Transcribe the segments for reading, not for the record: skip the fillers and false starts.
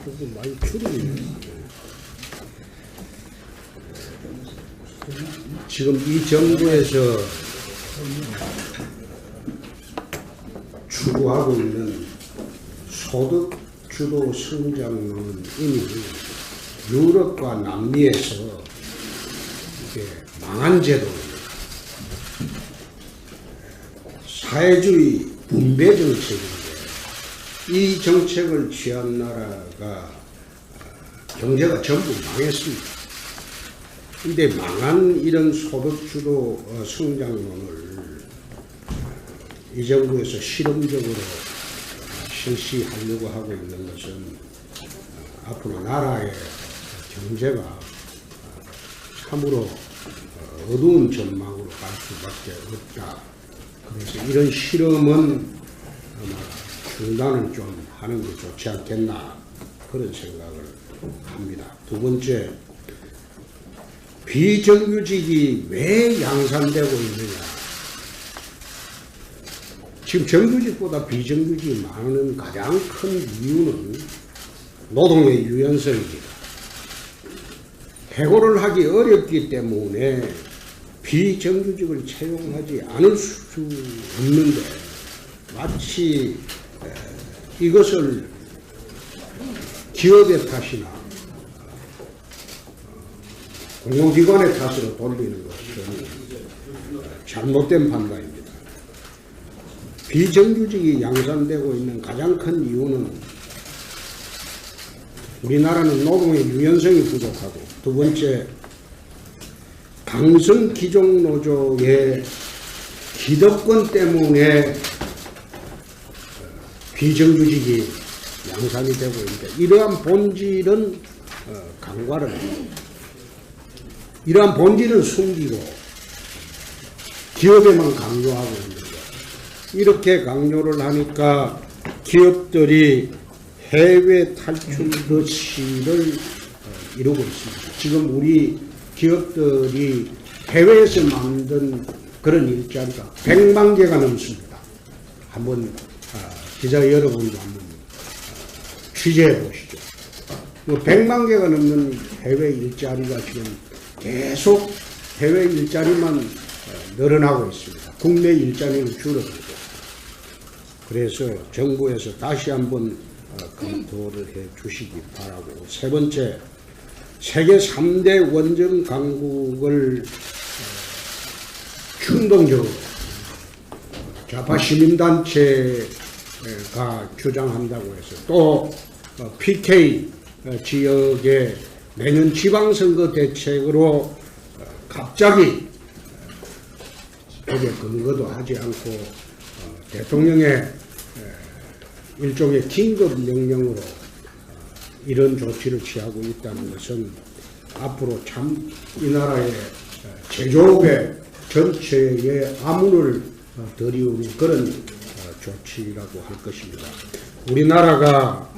그래도 많이 줄이네. 지금 이 정부에서 추구하고 있는 소득 주도 성장은 이미 유럽과 남미에서 이게 망한 제도입니다. 사회주의 분배 정책인데 이 정책을 취한 나라가 경제가 전부 망했습니다. 근데 망한 이런 소득주도 성장론을 이 정부에서 실험적으로 실시하려고 하고 있는 것은 앞으로 나라의 경제가 참으로 어두운 전망으로 갈 수밖에 없다. 그래서 이런 실험은 아마 중단을 좀 하는 게 좋지 않겠나 그런 생각을 합니다. 두 번째, 비정규직이 왜 양산되고 있느냐. 지금 정규직보다 비정규직이 많은 가장 큰 이유는 노동의 유연성입니다. 해고를 하기 어렵기 때문에 비정규직을 채용하지 않을 수 없는데 마치 이것을 기업의 탓이나 공공기관의 탓으로 돌리는 것은 잘못된 판단입니다. 비정규직이 양산되고 있는 가장 큰 이유는 우리나라는 노동의 유연성이 부족하고, 두 번째, 강성 기종 노조의 기득권 때문에 비정규직이 양산이 되고 있는데, 이러한 본질은 간과를 합니다. 이러한 본질은 숨기고 기업에만 강조하고 있는 거예요. 이렇게 강조를 하니까 기업들이 해외 탈출 러시를 이루고 있습니다. 지금 우리 기업들이 해외에서 만든 그런 일자리가 100만 개가 넘습니다. 한번 기자 여러분도 한번 취재해 보시죠. 100만 개가 넘는 해외 일자리가 지금 계속 해외 일자리만 늘어나고 있습니다. 국내 일자리는 줄어들고. 그래서 정부에서 다시 한번 검토를 해 주시기 바라고, 세 번째, 세계 3대 원전 강국을 충동적으로 좌파 시민단체가 주장한다고 해서 또 PK 지역에 내년 지방선거 대책으로 갑자기 법에 근거도 하지 않고 대통령의 일종의 긴급 명령으로 이런 조치를 취하고 있다는 것은 앞으로 참 이 나라의 제조업의 전체에 암울을 들이우는 그런 조치라고 할 것입니다. 우리나라가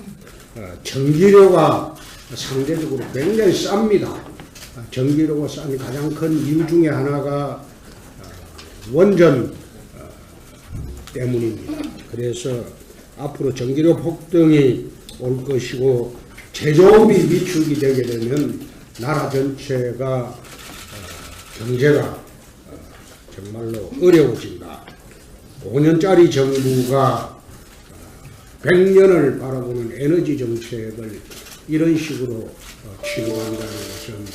전기료가 상대적으로 굉장히 쌉니다. 전기료가 싼 가장 큰 이유 중에 하나가 원전 때문입니다. 그래서 앞으로 전기료 폭등이 올 것이고, 제조업이 위축이 되게 되면 나라 전체가 경제가 정말로 어려워진다. 5년짜리 정부가 100년을 바라보는 에너지 정책을 이런 식으로 취급한다는 것은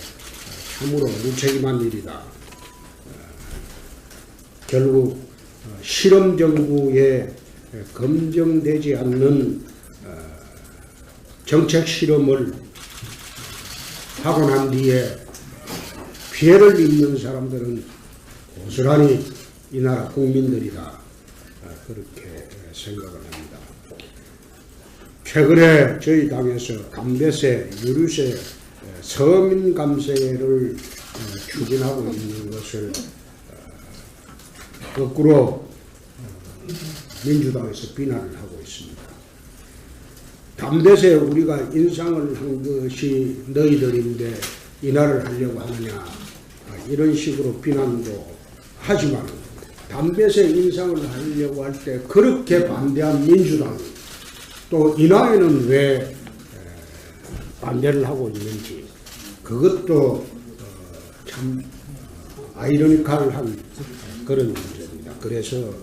참으로 무책임한 일이다. 결국 실험 정부에 검증되지 않는 정책 실험을 하고 난 뒤에 피해를 입는 사람들은 고스란히 이 나라 국민들이다. 그렇게 생각을 합니다. 최근에 저희 당에서 담배세, 유류세, 서민 감세를 추진하고 있는 것을 거꾸로 민주당에서 비난을 하고 있습니다. 담배세 우리가 인상을 한 것이 너희들인데 인하를 하려고 하느냐, 이런 식으로 비난도 하지만 담배세 인상을 하려고 할 때 그렇게 반대한 민주당, 또 인하에는 왜 반대를 하고 있는지 그것도 참 아이러니컬한 그런 문제입니다. 그래서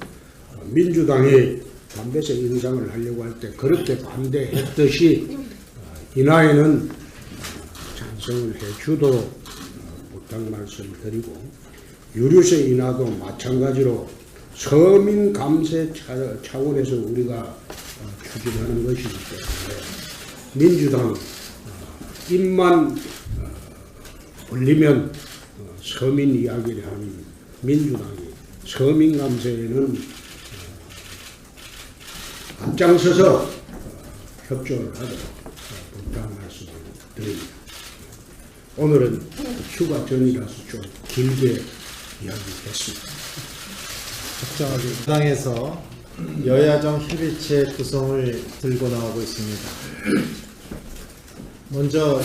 민주당이 담배세 인상을 하려고 할 때 그렇게 반대했듯이 인하에는 찬성을 해주도 부탁 말씀드리고 유류세 인하도 마찬가지로 서민 감세 차원에서 우리가 추진하는 것이기 때문에 민주당 입만 벌리면 서민 이야기를 하는 민주당이 서민 감세에는 앞장서서 협조를 하도록 부탁 말씀을 드립니다. 오늘은 휴가 전이라서 좀 길게 이야기했습니다. 적정하게 당에서 여야정 협의체 구성을 들고 나오고 있습니다. 먼저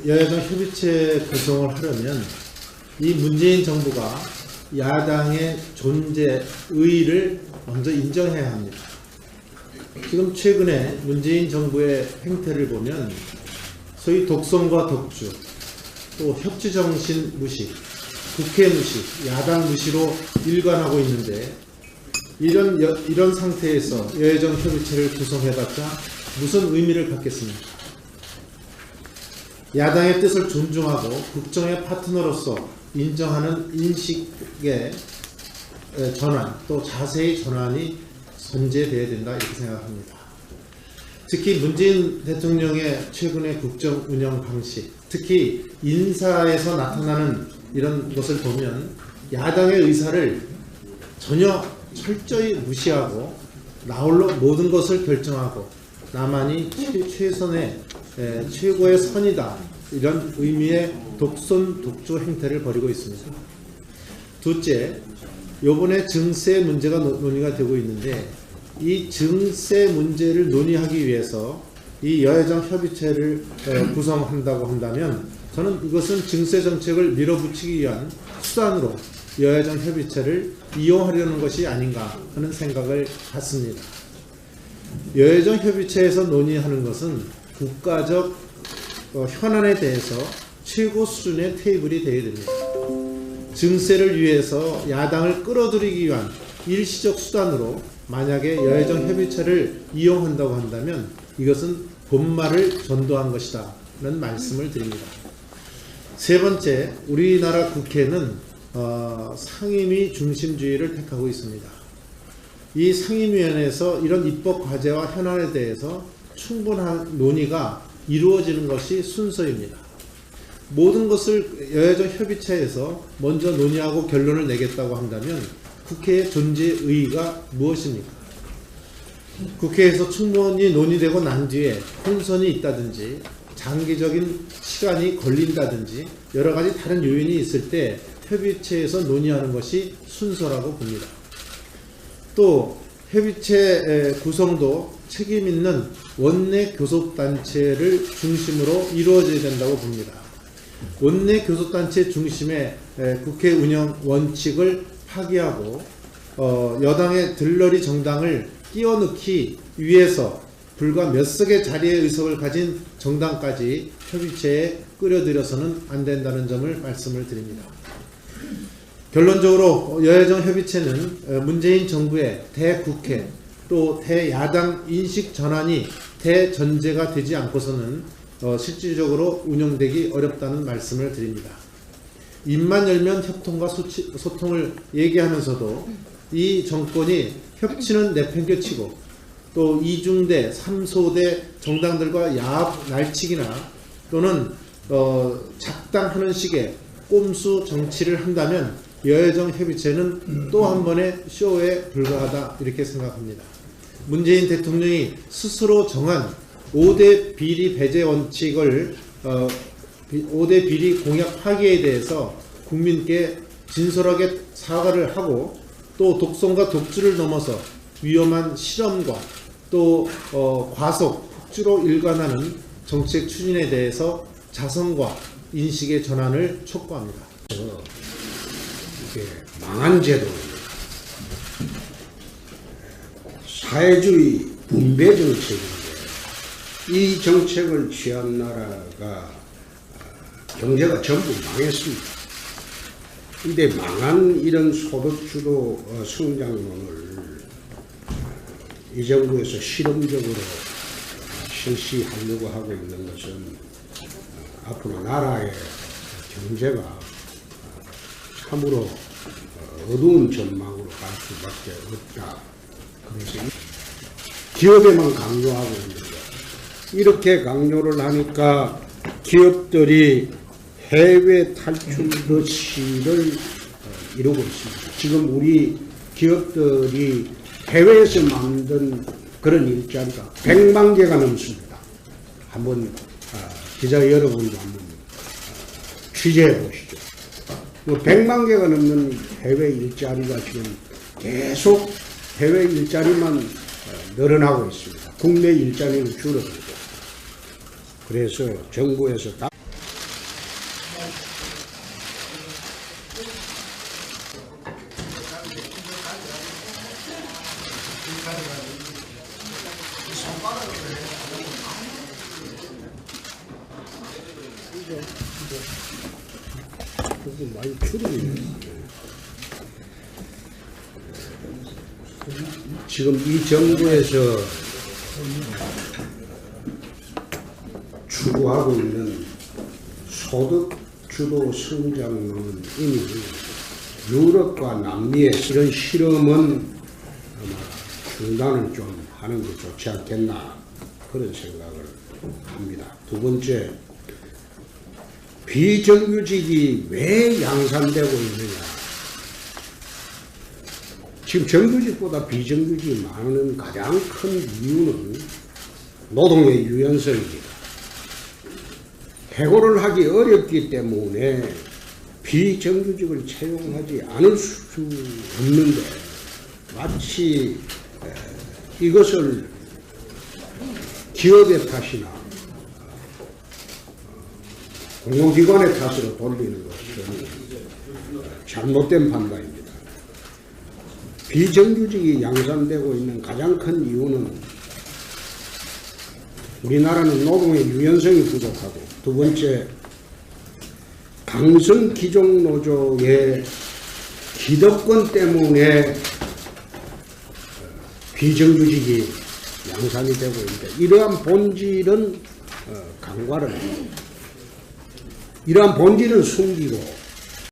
여야정 협의체 구성을 하려면 이 문재인 정부가 야당의 존재의의를 먼저 인정해야 합니다. 지금 최근에 문재인 정부의 행태를 보면 소위 독선과 독주, 또 협치정신 무시, 국회 무시, 야당 무시로 일관하고 있는데 이런 상태에서 여야정 협의체를 구성해봤자 무슨 의미를 갖겠습니까? 야당의 뜻을 존중하고 국정의 파트너로서 인정하는 인식의 전환, 또 자세의 전환이 전제되어야 된다 이렇게 생각합니다. 특히 문재인 대통령의 최근의 국정 운영 방식, 특히 인사에서 나타나는 이런 것을 보면 야당의 의사를 전혀 철저히 무시하고 나홀로 모든 것을 결정하고 나만이 최선의 최고의 선이다 이런 의미의 독선 독주 행태를 벌이고 있습니다. 둘째, 이번에 증세 문제가 논의가 되고 있는데 이 증세 문제를 논의하기 위해서 이 여야정 협의체를 구성한다고 한다면 저는 이것은 증세 정책을 밀어붙이기 위한 수단으로 여야정 협의체를 이용하려는 것이 아닌가 하는 생각을 갖습니다. 여야정 협의체에서 논의하는 것은 국가적 현안에 대해서 최고 수준의 테이블이 되어야 됩니다. 증세를 위해서 야당을 끌어들이기 위한 일시적 수단으로 만약에 여야정 협의체를 이용한다고 한다면 이것은 본말을 전도한 것이다 라는 말씀을 드립니다. 세 번째, 우리나라 국회는 상임위 중심주의를 택하고 있습니다. 이 상임위원회에서 이런 입법 과제와 현안에 대해서 충분한 논의가 이루어지는 것이 순서입니다. 모든 것을 여야정 협의체에서 먼저 논의하고 결론을 내겠다고 한다면 국회의 존재 의의가 무엇입니까? 국회에서 충분히 논의되고 난 뒤에 혼선이 있다든지 장기적인 시간이 걸린다든지 여러 가지 다른 요인이 있을 때 협의체에서 논의하는 것이 순서라고 봅니다. 또 협의체 구성도 책임 있는 원내 교섭단체를 중심으로 이루어져야 된다고 봅니다. 원내 교섭단체 중심의 국회 운영 원칙을 파기하고 여당의 들러리 정당을 끼워넣기 위해서 불과 몇 석의 자리의 의석을 가진 정당까지 협의체에 끌어들여서는 안 된다는 점을 말씀을 드립니다. 결론적으로 여야정 협의체는 문재인 정부의 대국회 또 대야당 인식 전환이 대전제가 되지 않고서는 실질적으로 운영되기 어렵다는 말씀을 드립니다. 입만 열면 협통과 소통을 얘기하면서도 이 정권이 협치는 내팽개치고 또 2중대, 3소대 정당들과 야합 날치기나 또는 작당하는 식의 꼼수 정치를 한다면 여야정 협의체는 또 한 번의 쇼에 불과하다 이렇게 생각합니다. 문재인 대통령이 스스로 정한 5대 비리 배제 원칙을 5대 비리 공약 파기에 대해서 국민께 진솔하게 사과를 하고 또 독선과 독주를 넘어서 위험한 실험과 또 과속, 폭주로 일관하는 정책 추진에 대해서 자성과 인식의 전환을 촉구합니다. 이게 망한 제도입니다. 사회주의 분배 정책입니다. 이 정책을 취한 나라가 경제가 전부 망했습니다. 근데 망한 이런 소득주도 성장론을 이 정부에서 실험적으로 실시하려고 하고 있는 것은 앞으로 나라의 경제가 참으로 어두운 전망으로 갈 수밖에 없다. 그래서 기업에만 강조하고 있는 것. 이렇게 강조를 하니까 기업들이 해외 탈출 러시를 이루고 있습니다. 지금 우리 기업들이 해외에서 만든 그런 일자리가 100만 개가 넘습니다. 한번 기자 여러분도 한번 취재해 보시죠. 100만 개가 넘는 해외 일자리가 지금 계속 해외 일자리만 늘어나고 있습니다. 국내 일자리는 줄어들고. 그래서 정부에서 다 조금 많이 줄이네. 지금 이 정부에서 추구하고 있는 소득 주도 성장론은 이미 유럽과 남미의 이런 실험은 아마 중단을 좀 하는 게 좋지 않겠나 그런 생각을 합니다. 두 번째, 비정규직이 왜 양산되고 있느냐. 지금 정규직보다 비정규직이 많은 가장 큰 이유는 노동의 유연성입니다. 해고를 하기 어렵기 때문에 비정규직을 채용하지 않을 수 없는데 마치 이것을 기업의 탓이나 공공기관의 탓으로 돌리는 것은 잘못된 판단입니다. 비정규직이 양산되고 있는 가장 큰 이유는 우리나라는 노동의 유연성이 부족하고, 두 번째, 강성 기종 노조의 기득권 때문에 비정규직이 양산이 되고 있는데, 이러한 본질은 간과를 합니다. 이러한 본질은 숨기고